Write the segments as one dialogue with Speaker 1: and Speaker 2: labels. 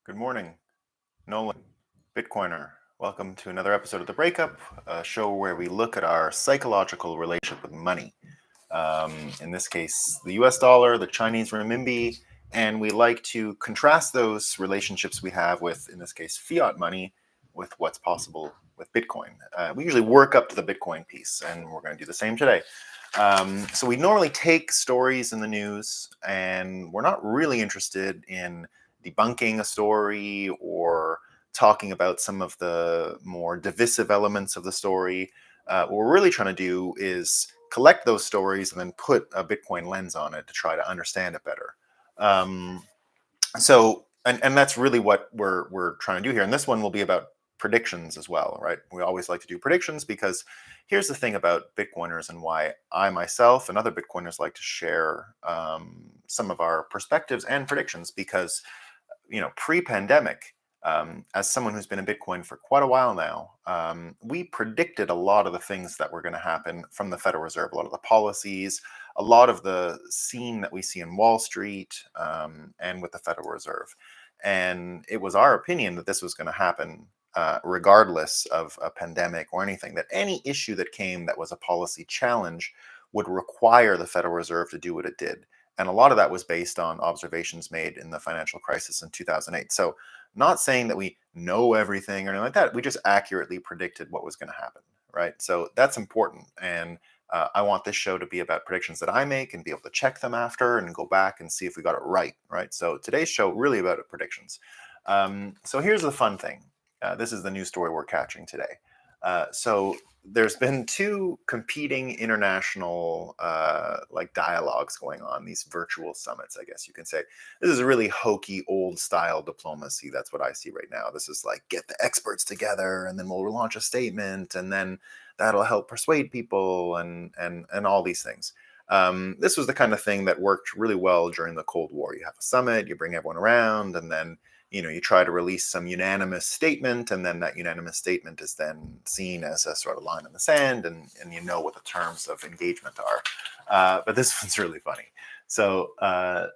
Speaker 1: Good morning, Nolan, Bitcoiner. Welcome to another episode of The Breakup, a show where we look at our psychological relationship with money. In this case, the US dollar, the Chinese renminbi, and we like to contrast those relationships we have with, in this case, fiat money, with what's possible with Bitcoin. We usually work up to the Bitcoin piece, and we're going to do the same today. So we normally take stories in the news, and we're not really interested in debunking a story or talking about some of the more divisive elements of the story. What we're really trying to do is collect those stories and then put a Bitcoin lens on it to try to understand it better. Um, and that's really what we're trying to do here. And this one will be about predictions as well, right? We always like to do predictions because here's the thing about Bitcoiners and why I myself and other Bitcoiners like to share some of our perspectives and predictions because pre-pandemic, as someone who's been in Bitcoin for quite a while now, we predicted a lot of the things that were going to happen from the Federal Reserve, a lot of the policies, a lot of the scene that we see in Wall Street and with the Federal Reserve. And it was our opinion that this was going to happen regardless of a pandemic or anything, that any issue that came that was a policy challenge would require the Federal Reserve to do what it did. And a lot of that was based on observations made in the financial crisis in 2008. So, not saying that we know everything or anything like that. We just accurately predicted what was going to happen, right? So, that's important. And I want this show to be about predictions that I make and be able to check them after and go back and see if we got it right, right? So, today's show really about predictions. So, here's the fun thing. This is the news story we're catching today. So there's been two competing international dialogues going on, these virtual summits, I guess you can say. This is a really hokey old style diplomacy. That's what I see right now. This is like, get the experts together and then we'll launch a statement and then that'll help persuade people and all these things. This was the kind of thing that worked really well during the Cold War. You have a summit, you bring everyone around, and then you try to release some unanimous statement, and then that unanimous statement is then seen as a sort of line in the sand, and you know what the terms of engagement are. But this one's really funny. So the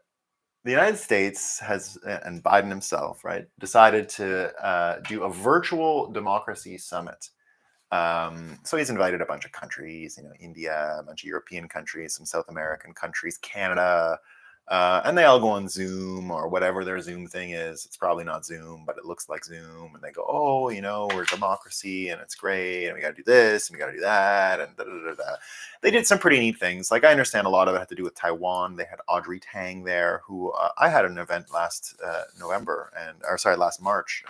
Speaker 1: United States has, and Biden himself, right, decided to do a virtual democracy summit. So he's invited a bunch of countries, India, a bunch of European countries, some South American countries, Canada, and they all go on Zoom or whatever their Zoom thing is. It's probably not Zoom, but it looks like Zoom. And they go, oh, we're democracy and it's great. And we got to do this and we got to do that. And da, da, da, da. They did some pretty neat things. Like I understand a lot of it had to do with Taiwan. They had Audrey Tang there, who I had an event last last March.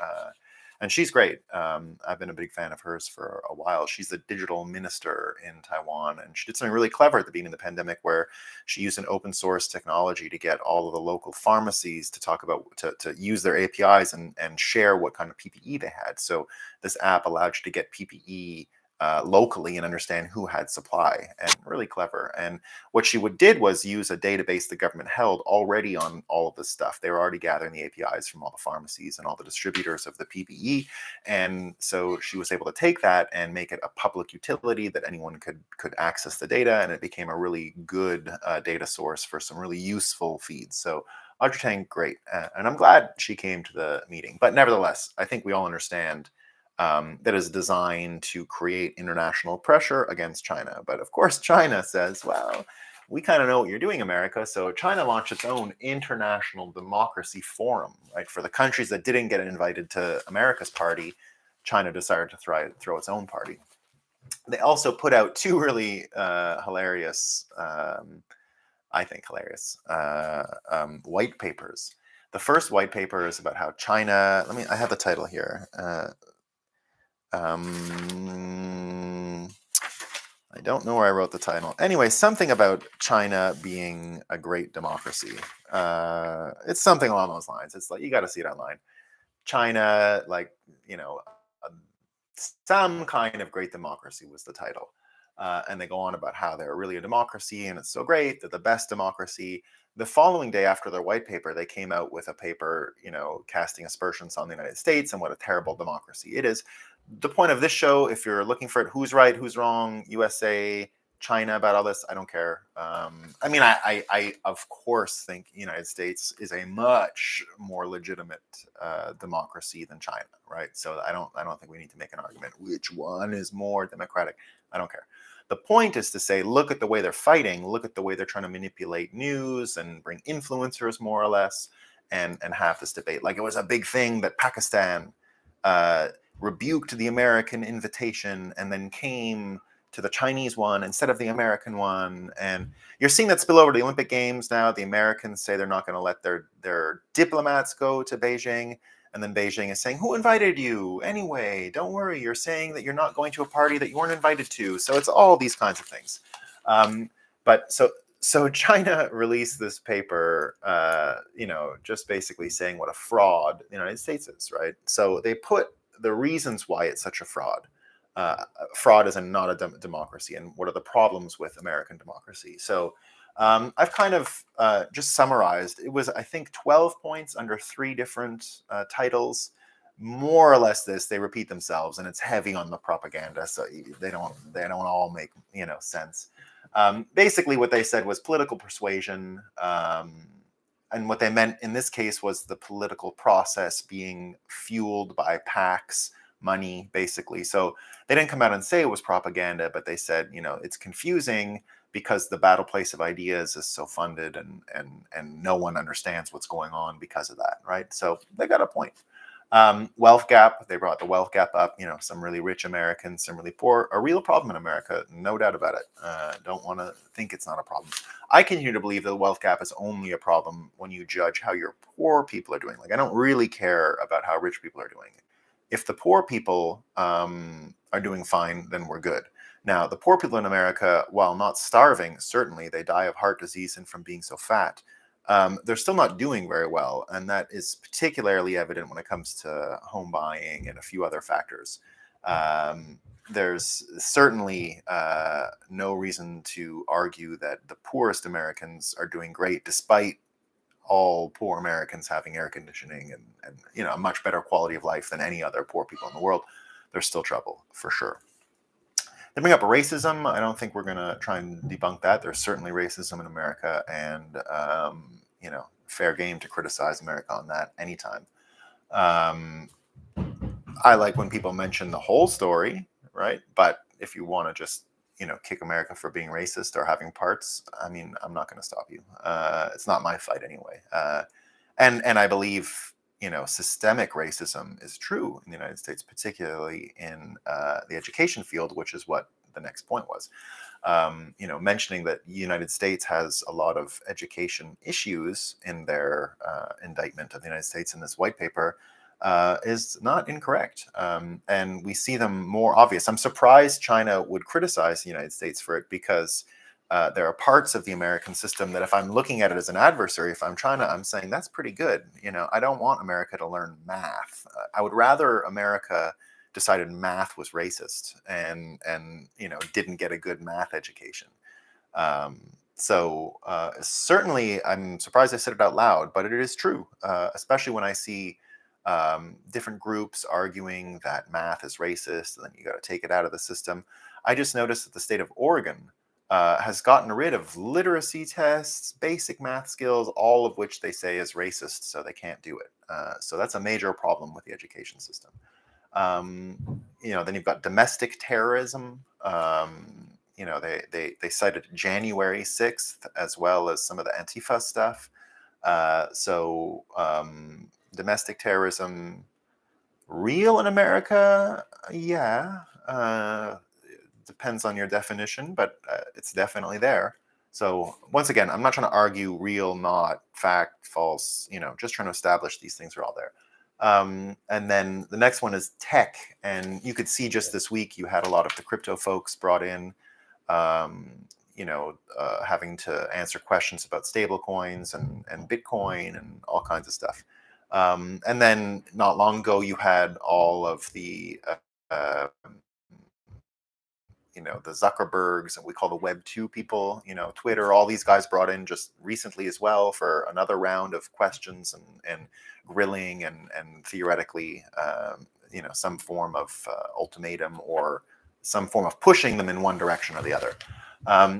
Speaker 1: And she's great. I've been a big fan of hers for a while. She's the digital minister in Taiwan, and she did something really clever at the beginning of the pandemic, where she used an open source technology to get all of the local pharmacies to talk about to use their APIs and share what kind of PPE they had. So this app allowed you to get PPE locally and understand who had supply, and really clever. And what she did was use a database the government held already on all of this stuff. They were already gathering the APIs from all the pharmacies and all the distributors of the PPE, and so she was able to take that and make it a public utility that anyone could access the data, and it became a really good data source for some really useful feeds. So Audrey Tang, great, and I'm glad she came to the meeting. But nevertheless, I think we all understand that is designed to create international pressure against China. But of course, China says, well, we kind of know what you're doing, America. So China launched its own international democracy forum, right? For the countries that didn't get invited to America's party, China decided to throw its own party. They also put out two really hilarious, I think hilarious, white papers. The first white paper is about how China, I have the title here. I don't know where I wrote the title. Anyway, something about China being a great democracy. It's something along those lines. It's like, you got to see it online. China, some kind of great democracy was the title. And they go on about how they're really a democracy and it's so great, they're the best democracy. The following day after their white paper, they came out with a paper, casting aspersions on the United States and what a terrible democracy it is. The point of this show, if you're looking for it, who's right, who's wrong, USA, China about all this. I don't care. I mean, I of course think the United States is a much more legitimate democracy than China, right? So I don't think we need to make an argument which one is more democratic. I don't care. The point is to say, look at the way they're fighting. Look at the way they're trying to manipulate news and bring influencers, more or less, and have this debate. Like it was a big thing that Pakistan rebuked the American invitation and then came to the Chinese one instead of the American one. And you're seeing that spill over to the Olympic Games now. The Americans say they're not going to let their diplomats go to Beijing. And then Beijing is saying, who invited you? Anyway, don't worry. You're saying that you're not going to a party that you weren't invited to. So it's all these kinds of things. But so China released this paper, just basically saying what a fraud the United States is, right? So they put the reasons why it's such a fraud. Fraud is not a democracy, and what are the problems with American democracy? So I've kind of just summarized. It was, I think, 12 points under 3 different titles. More or less this, they repeat themselves, and it's heavy on the propaganda, so they don't all make sense. Basically, what they said was political persuasion, and what they meant in this case was the political process being fueled by PACs, money, basically. So they didn't come out and say it was propaganda, but they said, it's confusing because the battle place of ideas is so funded, and no one understands what's going on because of that, right? So they got a point. Wealth gap, they brought the wealth gap up. Some really rich Americans, some really poor, a real problem in America, no doubt about it. Don't want to think it's not a problem. I continue to believe that the wealth gap is only a problem when you judge how your poor people are doing. Like, I don't really care about how rich people are doing. If the poor people are doing fine, then we're good. Now, the poor people in America, while not starving, certainly they die of heart disease and from being so fat. They're still not doing very well, and that is particularly evident when it comes to home buying and a few other factors. There's certainly no reason to argue that the poorest Americans are doing great, despite all poor Americans having air conditioning and a much better quality of life than any other poor people in the world. There's still trouble, for sure. They bring up racism. I don't think we're going to try and debunk that. There's certainly racism in America, and fair game to criticize America on that anytime. I like when people mention the whole story, right? But if you want to just kick America for being racist or having parts, I mean, I'm not going to stop you. It's not my fight anyway. And I believe systemic racism is true in the United States, particularly in the education field, which is what the next point was. Mentioning that the United States has a lot of education issues in their indictment of the United States in this white paper is not incorrect. And we see them more obvious. I'm surprised China would criticize the United States for it, because there are parts of the American system that if I'm looking at it as an adversary, if I'm China, I'm saying that's pretty good. I don't want America to learn math. I would rather America decided math was racist and didn't get a good math education. So certainly I'm surprised I said it out loud, but it is true, especially when I see different groups arguing that math is racist and then you got to take it out of the system. I just noticed that the state of Oregon has gotten rid of literacy tests, basic math skills, all of which they say is racist, so they can't do it. So that's a major problem with the education system. Then you've got domestic terrorism. They cited January 6th as well as some of the Antifa stuff. Domestic terrorism, real in America? Yeah. Depends on your definition, but it's definitely there. So once again, I'm not trying to argue real, not, fact, false, just trying to establish these things are all there. And then the next one is tech. And you could see just this week, you had a lot of the crypto folks brought in, having to answer questions about stable coins and Bitcoin and all kinds of stuff. And then not long ago, you had all of the the Zuckerbergs, and we call the Web 2 people, Twitter, all these guys brought in just recently as well for another round of questions and grilling and theoretically, some form of ultimatum or some form of pushing them in one direction or the other.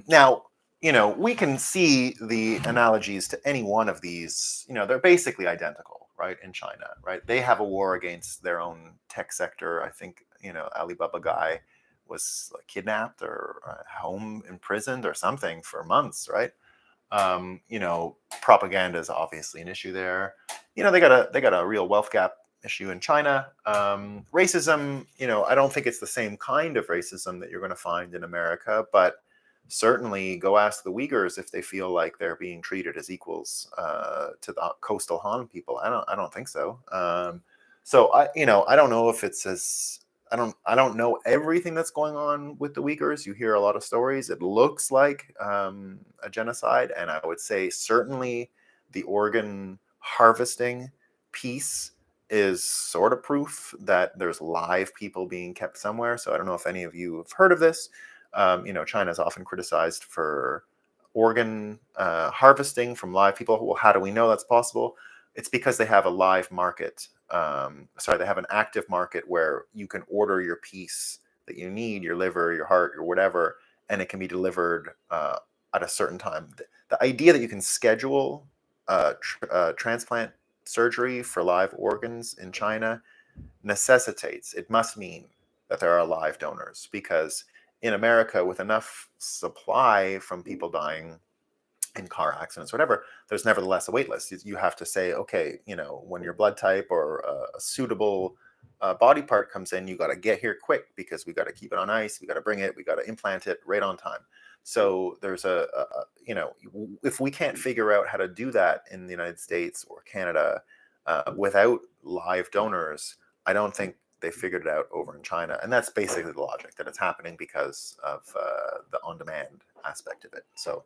Speaker 1: Now, we can see the analogies to any one of these. They're basically identical, right? In China, right? They have a war against their own tech sector. I think, Alibaba guy was kidnapped or home imprisoned or something for months, right? Propaganda is obviously an issue there. They got a real wealth gap issue in China. Racism, I don't think it's the same kind of racism that you're going to find in America, but certainly go ask the Uyghurs if they feel like they're being treated as equals to the coastal Han people. I don't think so. So I don't know if it's as I don't know everything that's going on with the Uyghurs. You hear a lot of stories. It looks like a genocide, and I would say certainly the organ harvesting piece is sort of proof that there's live people being kept somewhere. So I don't know if any of you have heard of this. China is often criticized for organ harvesting from live people. Well, how do we know that's possible? It's because they have a live market. They have an active market where you can order your piece that you need, your liver, your heart, or whatever, and it can be delivered at a certain time. The idea that you can schedule transplant surgery for live organs in China necessitates, it must mean that there are live donors, because in America, with enough supply from people dying in car accidents, whatever, there's nevertheless a wait list. You have to say, okay, when your blood type or a suitable body part comes in, you got to get here quick because we got to keep it on ice. We got to bring it. We got to implant it right on time. So there's if we can't figure out how to do that in the United States or Canada without live donors, I don't think they figured it out over in China. And that's basically the logic, that it's happening because of the on-demand aspect of it. So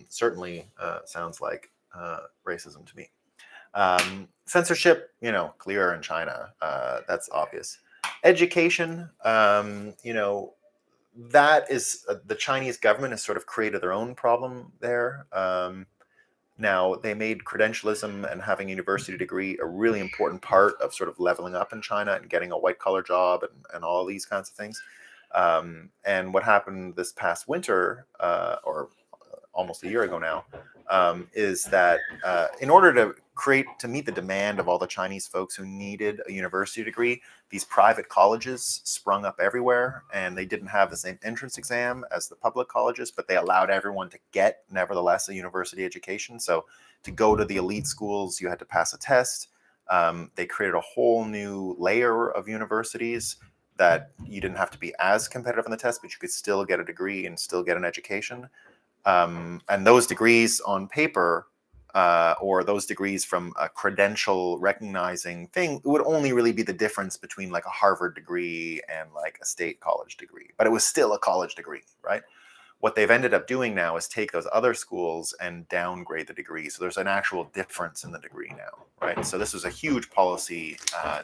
Speaker 1: certainly sounds like racism to me. Censorship, clear in China. That's obvious. Education, that is the Chinese government has sort of created their own problem there. Now, they made credentialism and having a university degree a really important part of sort of leveling up in China and getting a white-collar job and all these kinds of things. And what happened this past winter, or almost a year ago now, is that in order to meet the demand of all the Chinese folks who needed a university degree, these private colleges sprung up everywhere, and they didn't have the same entrance exam as the public colleges, but they allowed everyone to get, nevertheless, a university education. So to go to the elite schools, you had to pass a test. They created a whole new layer of universities that you didn't have to be as competitive on the test, but you could still get a degree and still get an education. And those degrees on paper, or those degrees from a credential recognizing thing, would only really be the difference between like a Harvard degree and like a state college degree. But it was still a college degree, right? What they've ended up doing now is take those other schools and downgrade the degree. So there's an actual difference in the degree now, right? So this was a huge policy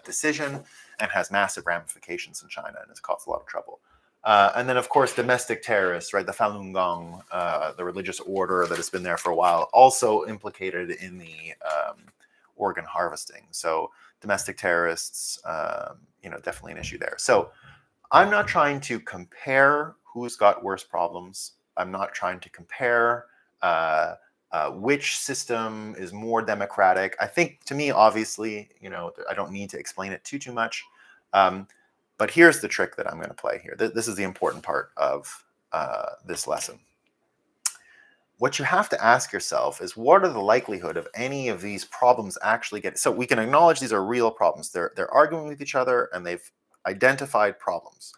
Speaker 1: decision and has massive ramifications in China and has caused a lot of trouble. And then, of course, domestic terrorists, right? The Falun Gong, the religious order that has been there for a while, also implicated in the organ harvesting. So domestic terrorists, definitely an issue there. So I'm not trying to compare who's got worse problems. I'm not trying to compare which system is more democratic. I think, to me, obviously, I don't need to explain it too much. But here's the trick that I'm going to play here. This is the important part of this lesson. What you have to ask yourself is, what are the likelihood of any of these problems actually getting... So we can acknowledge these are real problems. They're arguing with each other, and they've identified problems.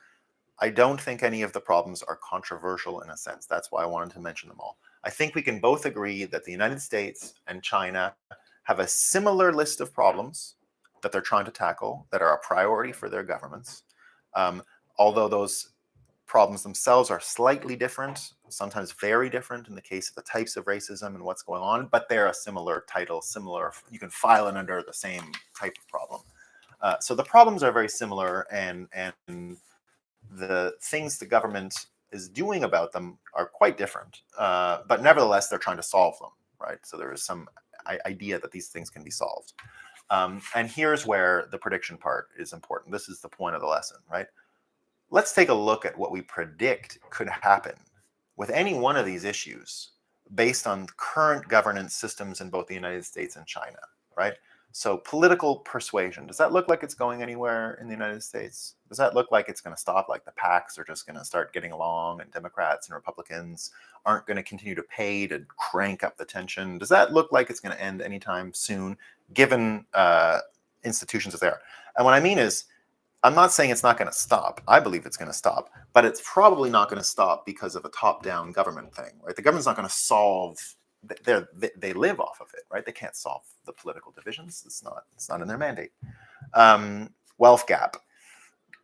Speaker 1: I don't think any of the problems are controversial in a sense. That's why I wanted to mention them all. I think we can both agree that the United States and China have a similar list of problems that they're trying to tackle that are a priority for their governments. Although those problems themselves are slightly different, sometimes very different in the case of the types of racism and what's going on, but they're a similar title, you can file it under the same type of problem. So the problems are very similar, and the things the government is doing about them are quite different. But nevertheless, they're trying to solve them, right? So there is some idea that these things can be solved. And here's where the prediction part is important. This is the point of the lesson, right? let's take a look at what we predict could happen with any one of these issues based on current governance systems in both the United States and China, right? So political persuasion, does that look like it's going anywhere in the United States? Does that look like it's going to stop, like the PACs are just going to start getting along and Democrats and Republicans aren't going to continue to pay to crank up the tension? Does that look like it's going to end anytime soon, given institutions as they are? And what I mean is, I'm not saying it's not going to stop. I believe it's going to stop, but it's probably not going to stop because of a top-down government thing, right? The government's not going to solve. They live off of it, right? They can't solve the political divisions. It's not in their mandate. Wealth gap,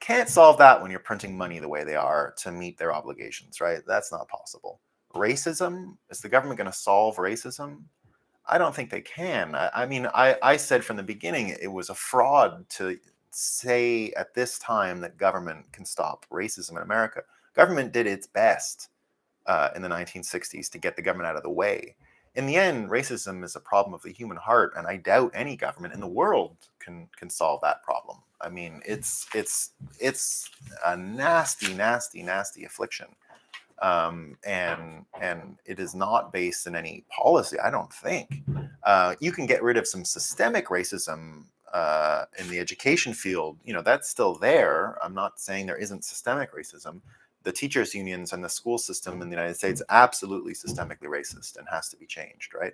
Speaker 1: can't solve that when you're printing money the way they are to meet their obligations, right? That's not possible. Racism, is the government going to solve racism? I don't think they can. I said from the beginning it was a fraud to say at this time that government can stop racism in America. Government did its best in the 1960s to get the government out of the way. In the end, racism is a problem of the human heart, and I doubt any government in the world can solve that problem. I mean, it's a nasty, nasty, nasty affliction, and it is not based in any policy. I don't think you can get rid of some systemic racism in the education field. You know, that's still there. I'm not saying there isn't systemic racism. The teachers' unions and the school system in the United States absolutely systemically racist and has to be changed, right?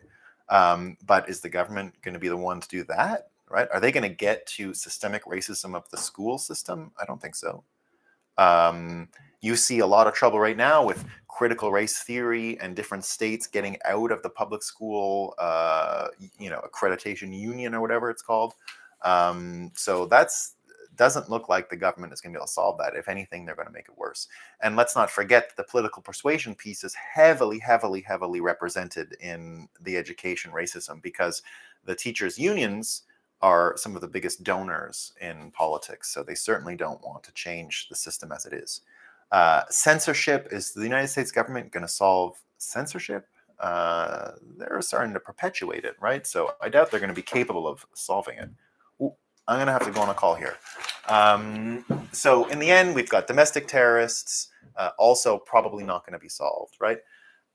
Speaker 1: But is the government going to be the one to do that, right? Are they going to get to systemic racism of the school system? I don't think so. You see a lot of trouble right now with critical race theory and different states getting out of the public school, accreditation union or whatever it's called. So doesn't look like the government is going to be able to solve that. If anything, they're going to make it worse. And let's not forget that the political persuasion piece is heavily, heavily, heavily represented in the education racism, because the teachers' unions are some of the biggest donors in politics. So they certainly don't want to change the system as it is. Censorship, is the United States government going to solve censorship? They're starting to perpetuate it, right? So I doubt they're going to be capable of solving it. Ooh, I'm going to have to go on a call here. So in the end, we've got domestic terrorists, also probably not going to be solved, right?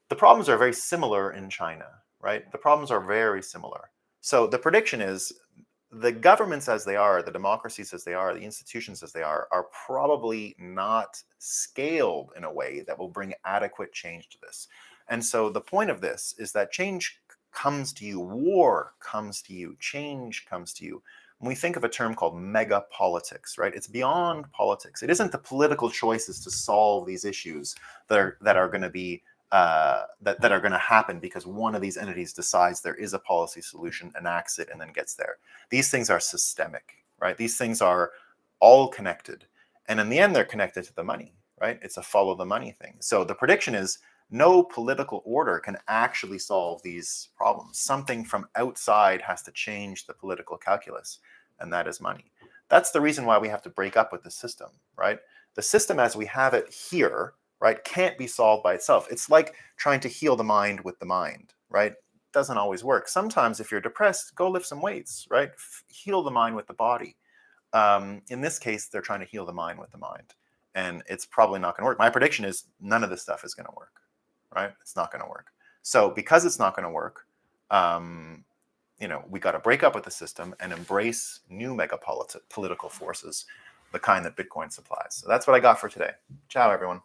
Speaker 1: The problems are very similar in China, right? The problems are very similar. So the prediction is the governments as they are, the democracies as they are, the institutions as they are probably not scaled in a way that will bring adequate change to this. And so the point of this is that change comes to you, war comes to you, change comes to you. When we think of a term called mega politics, right? It's beyond politics. It isn't the political choices to solve these issues that are going to be that are going to happen because one of these entities decides there is a policy solution, enacts it, and then gets there. These things are systemic, right? These things are all connected. And in the end, they're connected to the money, right? It's a follow the money thing. So the prediction is no political order can actually solve these problems. Something from outside has to change the political calculus, and that is money. That's the reason why we have to break up with the system, right? The system as we have it here, right, can't be solved by itself. It's like trying to heal the mind with the mind, right? It doesn't always work. Sometimes if you're depressed, go lift some weights, right? Heal the mind with the body. In this case, they're trying to heal the mind with the mind. And it's probably not going to work. My prediction is none of this stuff is going to work, right? It's not going to work. So because it's not going to work, we got to break up with the system and embrace new mega political forces, the kind that Bitcoin supplies. So that's what I got for today. Ciao, everyone.